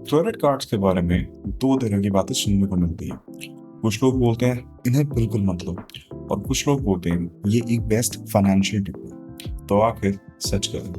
Credit cards के बारे में दो तरह की बातें सुनने को मिलती हैं। कुछ लोग बोलते हैं इन्हें बिल्कुल मत लो, और कुछ लोग बोलते हैं ये एक बेस्ट फाइनेंशियल टिप है। तो आखिर सच क्या है?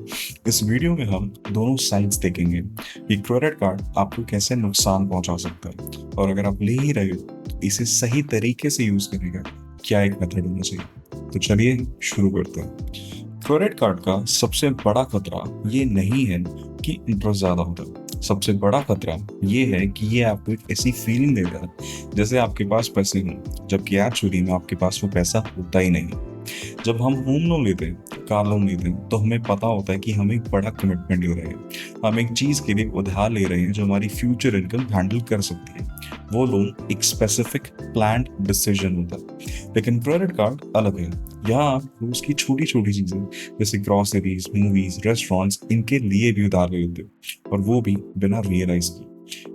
इस वीडियो में हम दोनों साइड्स देखेंगे कि क्रेडिट कार्ड आपको कैसे नुकसान पहुंचा सकता है, और अगर आप ले ही रहे हो तो इसे सही तरीके से यूज करने का क्या एक मेथड होना चाहिए। तो चलिए शुरू करते हैं। क्रेडिट कार्ड का सबसे बड़ा खतरा ये नहीं है कि इंटरेस्ट ज्यादा होता है। सबसे बड़ा खतरा ये है कि ये आपको एक ऐसी फीलिंग देता है जैसे आपके पास पैसे हों, जबकि एक्चुअली में आपके पास वो पैसा होता ही नहीं। जब हम होम लोन लेते हैं, कार लोन लेते हैं, तो हमें पता होता है कि हम एक बड़ा कमिटमेंट ले रहे हैं। हम एक चीज के लिए उधार ले रहे हैं जो हमारी फ्यूचर इनकम हैंडल कर सकती है। वो लोन एक स्पेसिफिक प्लान्ड डिसीजन होता है। लेकिन क्रेडिट कार्ड अलग है। यहाँ आप रोज की छोटी छोटी चीजें जैसे ग्रोसरीज, मूवीज, रेस्टोरेंट्स, इनके लिए भी उधार ले लेते हो, और वो भी बिना रियलाइज किए।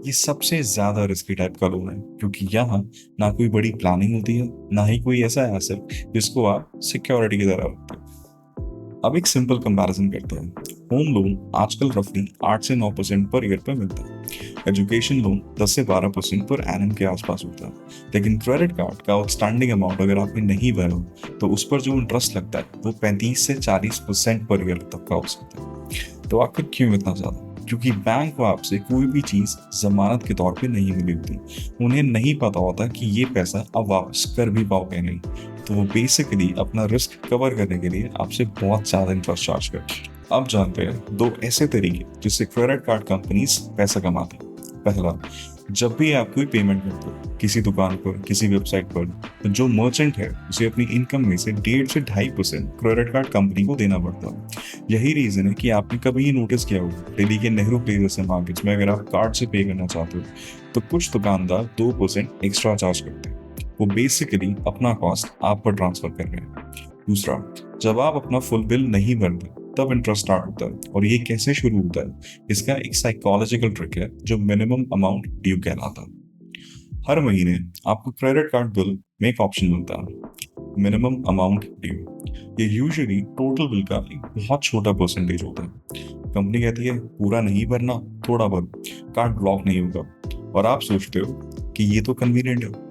ये सबसे ज्यादा रिस्की टाइप का लोन है, क्योंकि यहाँ ना कोई बड़ी प्लानिंग होती है, ना ही कोई ऐसा एसेट जिसको आप सिक्योरिटी की तरह रखते हैं। अब एक सिंपल कंपैरिजन करते हैं। होम लोन आजकल रफली 8 से 9% पर ईयर पर मिलता है। एजुकेशन लोन 10 से 12% पर एनएम के आसपास होता है। लेकिन क्रेडिट कार्ड का आउटस्टैंडिंग अमाउंट अगर आपने नहीं भरा तो उस पर जो इंटरेस्ट लगता है वो 35 से 40% पर ईयर तक का हो सकता है। तो आखिर क्यों इतना ज्यादा? क्योंकि बैंक को आपसे कोई भी चीज जमानत के तौर पे नहीं मिली होती। उन्हें नहीं पता होता कि ये पैसा अब वापस कर भी पाओगे नहीं। तो वो बेसिकली अपना रिस्क कवर करने के लिए आपसे बहुत ज्यादा इंटरेस्ट चार्ज करते हैं। अब जानते हैं दो ऐसे तरीके जिससे क्रेडिट कार्ड कंपनीज पैसा कमाती हैं। पहला, जब भी आप कोई पेमेंट करते हो किसी दुकान पर, किसी वेबसाइट पर, तो जो मर्चेंट है उसे अपनी इनकम में से 1.5 से 2.5% क्रेडिट कार्ड कंपनी को देना पड़ता है। यही रीजन है कि आपने कभी नोटिस किया होगा दिल्ली के नेहरू प्लेस जैसे मार्केट्स में अगर आप कार्ड से पे करना चाहते हो तो कुछ दुकानदार 2% एक्स्ट्रा चार्ज करते हैं। वो बेसिकली अपना कॉस्ट आप पर ट्रांसफर कर रहे हैं। दूसरा, जब आप अपना फुल बिल नहीं भरते तब इंटरेस्ट स्टार्ट होता है। और ये कैसे शुरू होता है? इसका एक साइकोलॉजिकल ट्रिक है जो मिनिमम अमाउंट ड्यू कहलाता है। हर महीने आपको क्रेडिट कार्ड बिल में एक ऑप्शन मिलता है, मिनिमम अमाउंट ड्यू। ये यूजुअली टोटल बिल का एक बहुत छोटा परसेंटेज होता है। कंपनी कहती है पूरा नहीं भरना, थोड़ा भरो, कार्ड ब्लॉक नहीं होगा। और आप सोचते हो कि ये तो कन्वीनियंट है।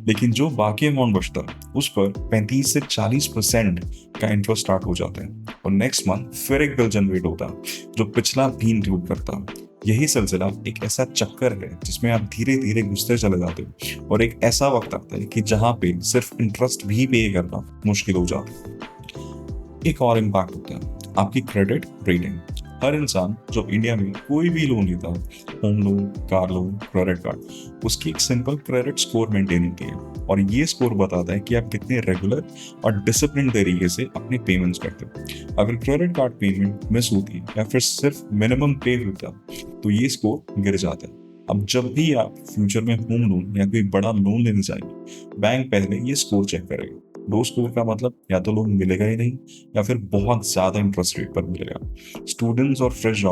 लेकिन जो बाकी अमाउंट बचता है उस पर 35 से 40% का इंटरेस्ट स्टार्ट हो जाता है, और नेक्स्ट मंथ फिर एक बिल जनरेट होता है जो पिछला भी इंक्लूड करता है। यही सिलसिला एक ऐसा चक्कर है जिसमें आप धीरे धीरे घुसते चले जाते हो, और एक ऐसा वक्त आता है कि जहां पे सिर्फ इंटरेस्ट भी पे करना मुश्किल हो जाता है। एक और इम्पैक्ट होता है आपकी क्रेडिट रेटिंग। हर इंसान जो इंडिया में कोई भी लोन लेता है, home loan, car loan, credit card, उसकी एक सिंपल क्रेडिट स्कोर मेंटेन होती है। और ये स्कोर बताता है कि आप कितने रेगुलर और डिसिप्लिन तरीके से अपने पेमेंट्स करते हो। अगर क्रेडिट कार्ड पेमेंट मिस होती है या फिर सिर्फ मिनिमम पे होता है तो ये स्कोर गिर जाता है। अब जब भी आप फ्यूचर में होम लोन या कोई बड़ा लोन लेने जाएंगे, बैंक पहले ये स्कोर चेक करेगा। लो स्कोर का मतलब या तो लोन मिलेगा ही नहीं, या फिर बहुत ज्यादा इंटरेस्ट रेट पर मिलेगा। स्टूडेंट्स और फ्रेश